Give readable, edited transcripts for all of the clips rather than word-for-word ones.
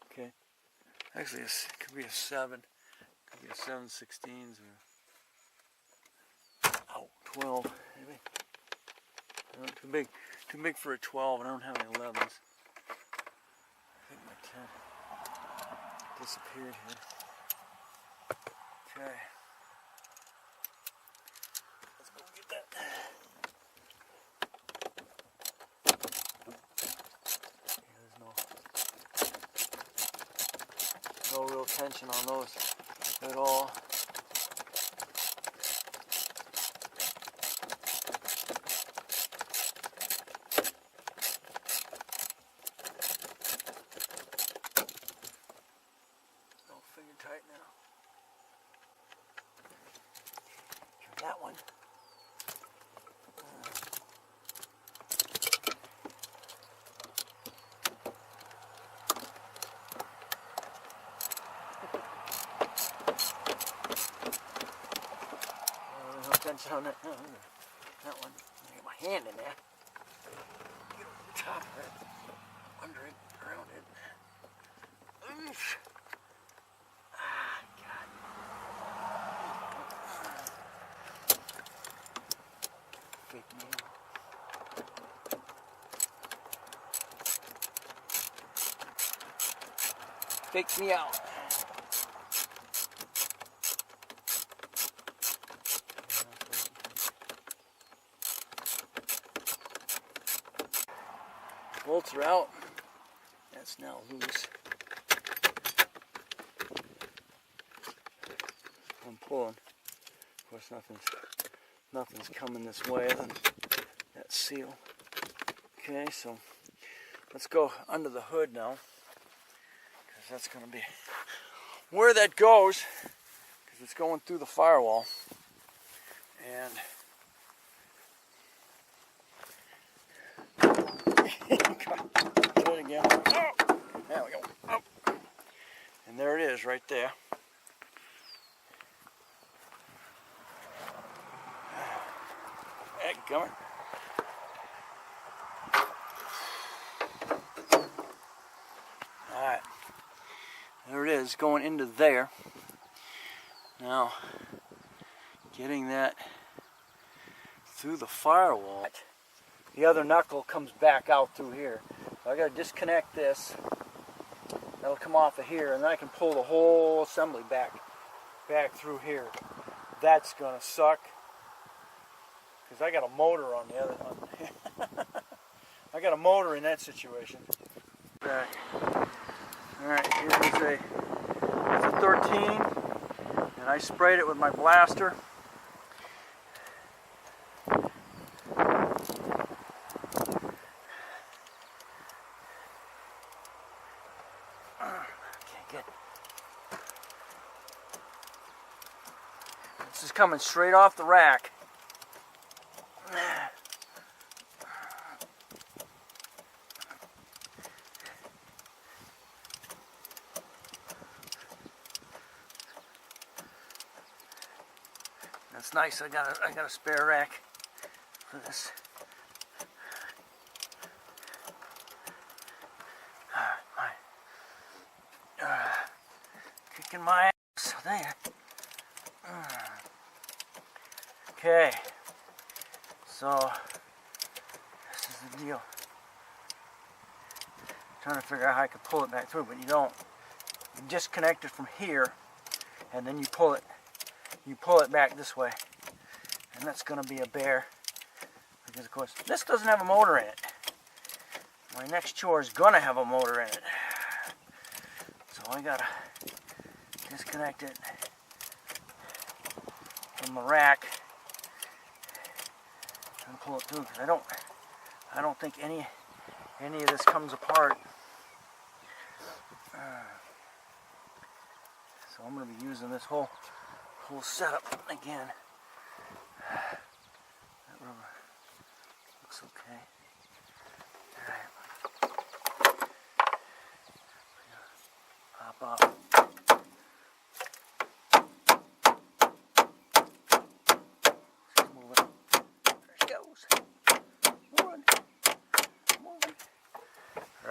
Okay, actually it could be a 7, could be a 7/16 or 12 maybe. Too big for a 12, and I don't have any 11s. I think my 10 disappeared here. Okay, let's go get that. No real tension on those at all. All finger tight now. Try that one. On that, that one. I get my hand in there. Get over the top of it, under it, around it. Oof. Ah, God. Fake nail. Fakes me out. Bolts are out. That's now loose. I'm pulling. Of course, nothing's coming this way than that seal. Okay, so let's go under the hood now, because that's going to be where that goes, because it's going through the firewall. And good again. Oh, there we go. Oh. And there it is, right there. Gummit. Alright. There it is, going into there. Now, getting that through the firewall. The other knuckle comes back out through here. So I got to disconnect this. That'll come off of here, and then I can pull the whole assembly back through here. That's gonna suck, because I got a motor on the other one. I got a motor in that situation. Back. All right, here's a 13, and I sprayed it with my blaster. This is coming straight off the rack. That's nice. I got a spare rack for this. Kicking my ass there. Okay, so this is the deal. I'm trying to figure out how I could pull it back through, but you don't. You disconnect it from here, and then you pull it back this way, and that's going to be a bear, because of course this doesn't have a motor in it. My next chore is going to have a motor in it, so I gotta disconnect it from the rack and pull it through, because I don't think any of this comes apart. So I'm going to be using this whole setup again. That rubber looks okay. Alright. Pop off.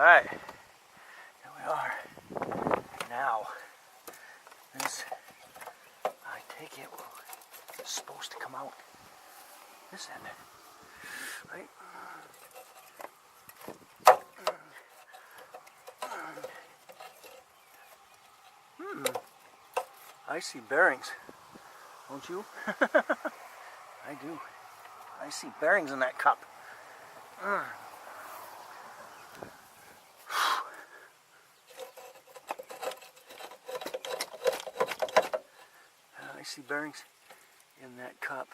Alright, here we are. Now, this, I take it, is supposed to come out this end, right? I see bearings, don't you? I do. I see bearings in that cup. I see bearings in that cup.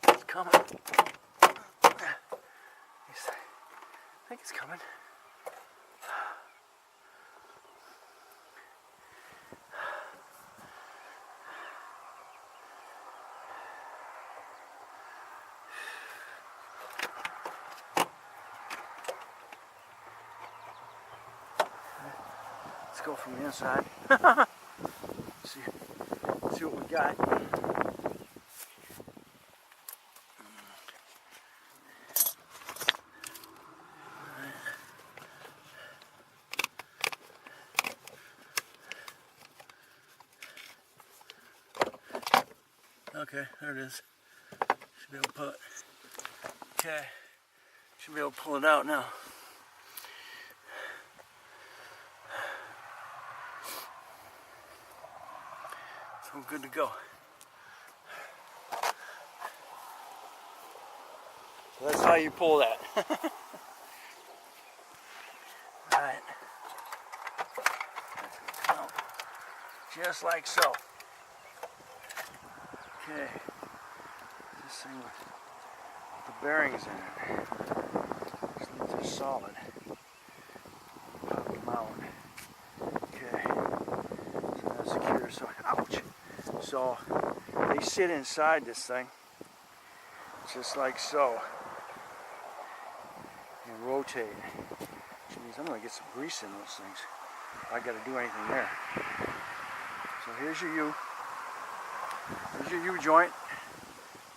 It's coming. I think it's coming. Let's go from the inside. see what we got. Okay, there it is. Should be able to pull it. Okay, should be able to pull it out now. So we're good to go. So that's how you pull that. Alright. Just like so. Okay. This thing with the bearings in it. These things are solid. Pop them out. Okay. So that's secure. So, ouch! So they sit inside this thing, just like so, and rotate. Which means I'm going to get some grease in those things. If I got to do anything there. So here's your U. Here's your U-joint,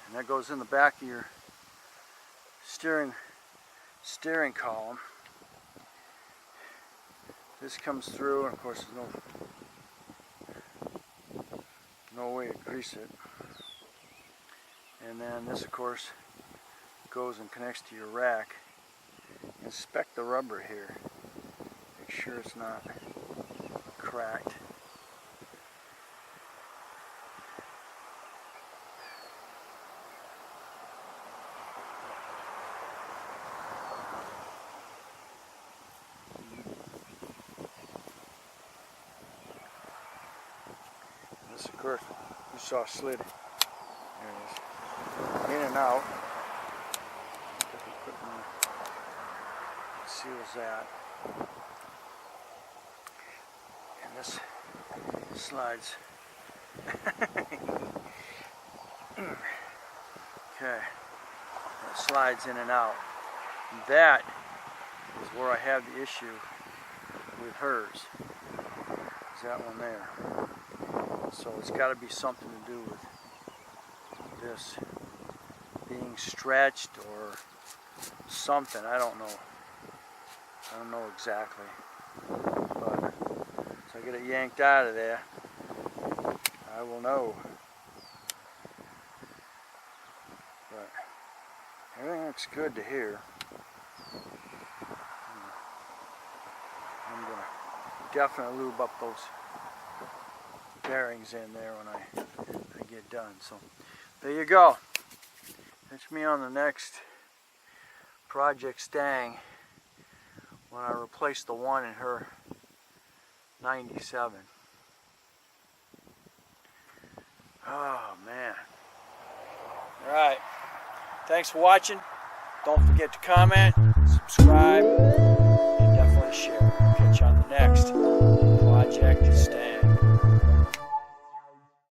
and that goes in the back of your steering column. This comes through, and of course there's no way to grease it. And then this, of course, goes and connects to your rack. Inspect the rubber here. Make sure it's not cracked. This, of course, you saw slid. There it is. In and out. Seals that. And this slides. Okay. It slides in and out. And that is where I have the issue with hers. Is that one there. So it's got to be something to do with this being stretched or something. I don't know. I don't know exactly. But so I get it yanked out of there, I will know. But everything looks good to here. I'm going to definitely lube up those bearings in there when I get done. So there you go. Catch me on the next Project Stang when I replace the one in her 97. Oh man. Alright. Thanks for watching. Don't forget to comment, subscribe, and definitely share. Catch you on the next Project Stang.